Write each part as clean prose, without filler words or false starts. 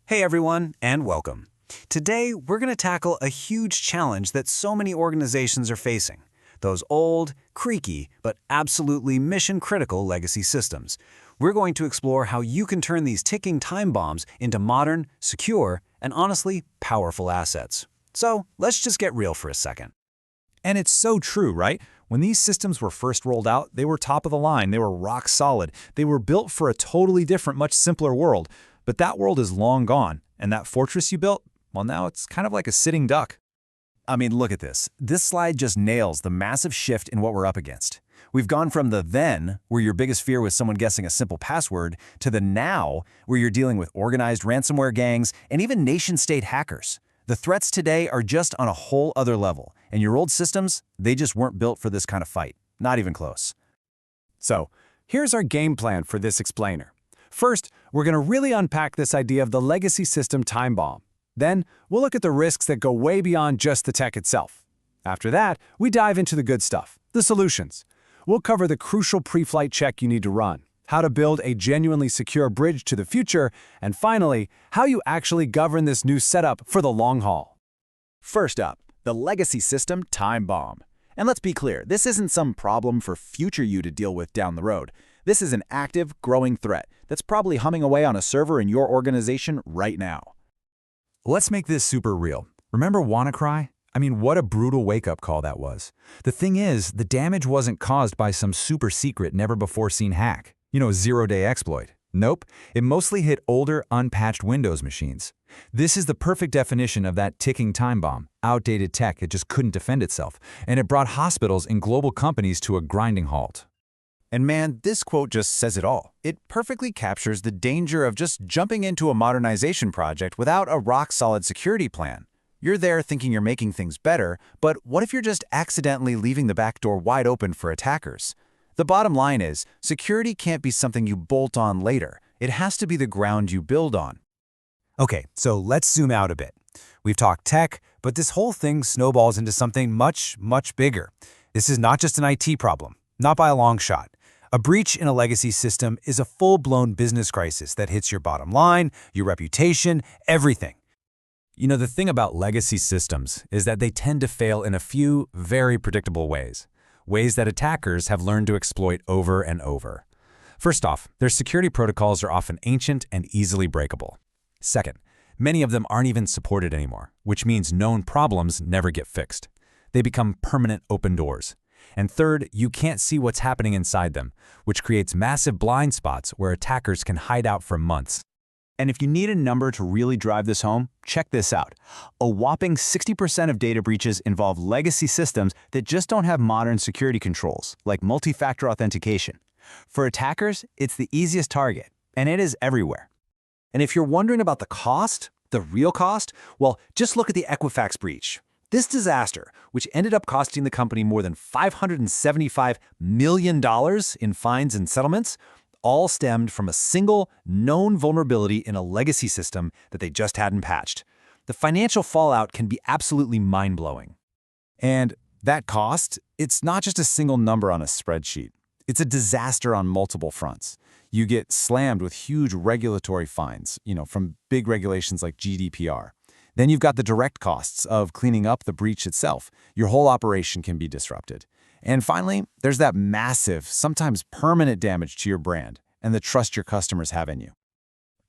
Hey everyone, and welcome. Today, we're going to tackle a huge challenge that so many organizations are facing. Those old, creaky, but absolutely mission-critical legacy systems. We're going to explore how you can turn these ticking time bombs into modern, secure, and honestly, powerful assets. So, let's just get real for a second. And it's so true, right? When these systems were first rolled out, they were top of the line, they were rock solid. They were built for a totally different, much simpler world. But that world is long gone, and that fortress you built, well, now it's kind of like a sitting duck. I mean, look at this. This slide just nails the massive shift in what we're up against. We've gone from the then, where your biggest fear was someone guessing a simple password, to the now, where you're dealing with organized ransomware gangs and even nation-state hackers. The threats today are just on a whole other level, and your old systems, they just weren't built for this kind of fight. Not even close. So, here's our game plan for this explainer. First, we're going to really unpack this idea of the legacy system time bomb. Then, we'll look at the risks that go way beyond just the tech itself. After that, we dive into the good stuff, the solutions. We'll cover the crucial pre-flight check you need to run, how to build a genuinely secure bridge to the future, and finally, how you actually govern this new setup for the long haul. First up, the legacy system time bomb. And let's be clear, this isn't some problem for future you to deal with down the road. This is an active, growing threat that's probably humming away on a server in your organization right now. Let's make this super real. Remember WannaCry? I mean, what a brutal wake-up call that was. The thing is, the damage wasn't caused by some super secret, never-before-seen hack. Zero-day exploit. Nope, it mostly hit older, unpatched Windows machines. This is the perfect definition of that ticking time bomb, outdated tech that just couldn't defend itself, and it brought hospitals and global companies to a grinding halt. And man, this quote just says it all. It perfectly captures the danger of just jumping into a modernization project without a rock-solid security plan. You're there thinking you're making things better, but what if you're just accidentally leaving the back door wide open for attackers? The bottom line is, security can't be something you bolt on later. It has to be the ground you build on. Okay, so let's zoom out a bit. We've talked tech, but this whole thing snowballs into something much, much bigger. This is not just an IT problem, not by a long shot. A breach in a legacy system is a full-blown business crisis that hits your bottom line, your reputation, everything. The thing about legacy systems is that they tend to fail in a few very predictable ways that attackers have learned to exploit over and over. First off, their security protocols are often ancient and easily breakable. Second, many of them aren't even supported anymore, which means known problems never get fixed. They become permanent open doors. And third, you can't see what's happening inside them, which creates massive blind spots where attackers can hide out for months. And if you need a number to really drive this home, check this out. A whopping 60% of data breaches involve legacy systems that just don't have modern security controls, like multi-factor authentication. For attackers, it's the easiest target, and it is everywhere. And if you're wondering about the cost, the real cost, well, just look at the Equifax breach. This disaster, which ended up costing the company more than $575 million in fines and settlements, all stemmed from a single known vulnerability in a legacy system that they just hadn't patched. The financial fallout can be absolutely mind-blowing. And that cost, it's not just a single number on a spreadsheet. It's a disaster on multiple fronts. You get slammed with huge regulatory fines, from big regulations like GDPR. Then you've got the direct costs of cleaning up the breach itself. Your whole operation can be disrupted. And finally, there's that massive, sometimes permanent damage to your brand and the trust your customers have in you.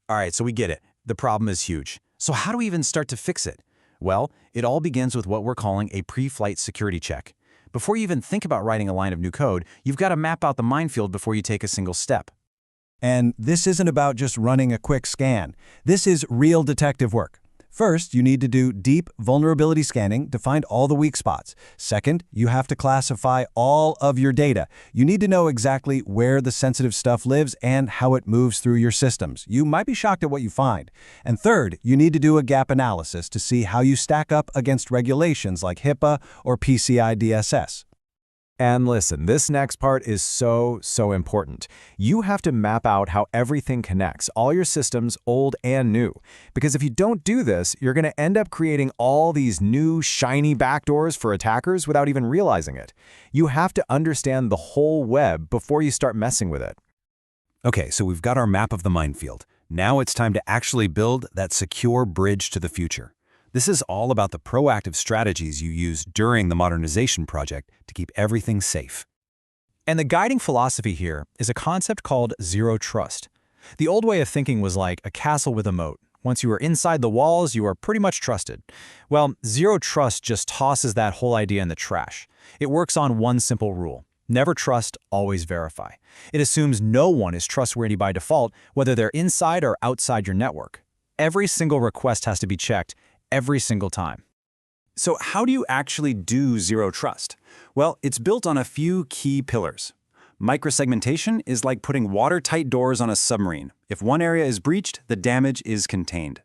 All right, so we get it. The problem is huge. So how do we even start to fix it? Well, it all begins with what we're calling a pre-flight security check. Before you even think about writing a line of new code, you've got to map out the minefield before you take a single step. And this isn't about just running a quick scan. This is real detective work. First, you need to do deep vulnerability scanning to find all the weak spots. Second, you have to classify all of your data. You need to know exactly where the sensitive stuff lives and how it moves through your systems. You might be shocked at what you find. And third, you need to do a gap analysis to see how you stack up against regulations like HIPAA or PCI DSS. And listen, this next part is so important. You have to map out how everything connects, all your systems, old and new. Because if you don't do this, you're going to end up creating all these new, shiny backdoors for attackers without even realizing it. You have to understand the whole web before you start messing with it. Okay, so we've got our map of the minefield. Now it's time to actually build that secure bridge to the future. This is all about the proactive strategies you use during the modernization project to keep everything safe. And the guiding philosophy here is a concept called zero trust. The old way of thinking was like a castle with a moat. Once you are inside the walls, you are pretty much trusted. Well, zero trust just tosses that whole idea in the trash. It works on one simple rule. Never trust, always verify. It assumes no one is trustworthy by default, whether they're inside or outside your network. Every single request has to be checked, every single time. So how do you actually do zero trust? Well, it's built on a few key pillars. Microsegmentation is like putting watertight doors on a submarine. If one area is breached, the damage is contained.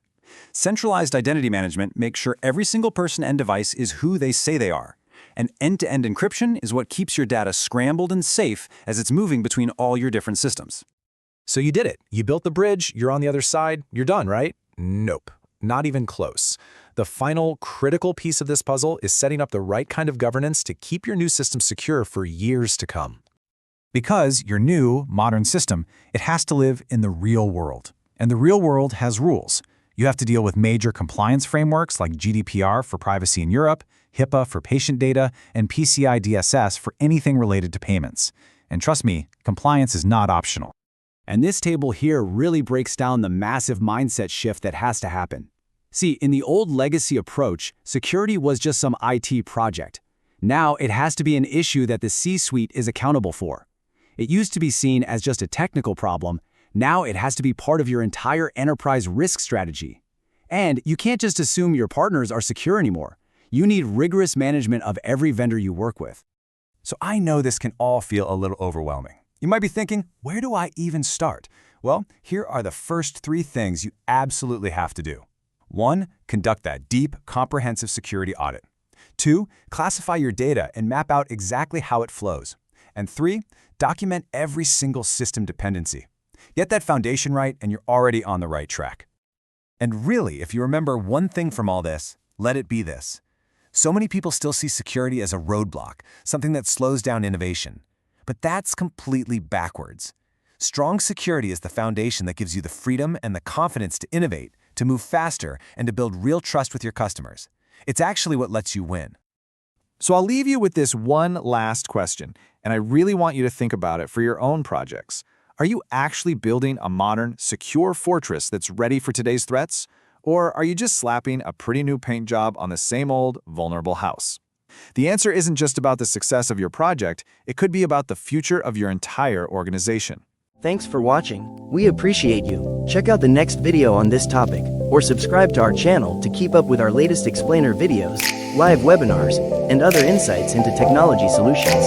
Centralized identity management makes sure every single person and device is who they say they are. And end-to-end encryption is what keeps your data scrambled and safe as it's moving between all your different systems. So you did it. You built the bridge, you're on the other side, you're done, right? Nope, not even close. The final critical piece of this puzzle is setting up the right kind of governance to keep your new system secure for years to come. Because your new, modern system, it has to live in the real world. And the real world has rules. You have to deal with major compliance frameworks like GDPR for privacy in Europe, HIPAA for patient data, and PCI DSS for anything related to payments. And trust me, compliance is not optional. And this table here really breaks down the massive mindset shift that has to happen. See, in the old legacy approach, security was just some IT project. Now it has to be an issue that the C-suite is accountable for. It used to be seen as just a technical problem. Now it has to be part of your entire enterprise risk strategy. And you can't just assume your partners are secure anymore. You need rigorous management of every vendor you work with. So I know this can all feel a little overwhelming. You might be thinking, where do I even start? Well, here are the first 3 things you absolutely have to do. 1, conduct that deep, comprehensive security audit. 2, classify your data and map out exactly how it flows. And 3, document every single system dependency. Get that foundation right and you're already on the right track. And really, if you remember one thing from all this, let it be this. So many people still see security as a roadblock, something that slows down innovation. But that's completely backwards. Strong security is the foundation that gives you the freedom and the confidence to innovate, to move faster, and to build real trust with your customers. It's actually what lets you win. So I'll leave you with this one last question, and I really want you to think about it for your own projects. Are you actually building a modern, secure fortress that's ready for today's threats? Or are you just slapping a pretty new paint job on the same old, vulnerable house? The answer isn't just about the success of your project, it could be about the future of your entire organization. Thanks for watching. We appreciate you. Check out the next video on this topic, or subscribe to our channel to keep up with our latest explainer videos, live webinars, and other insights into technology solutions.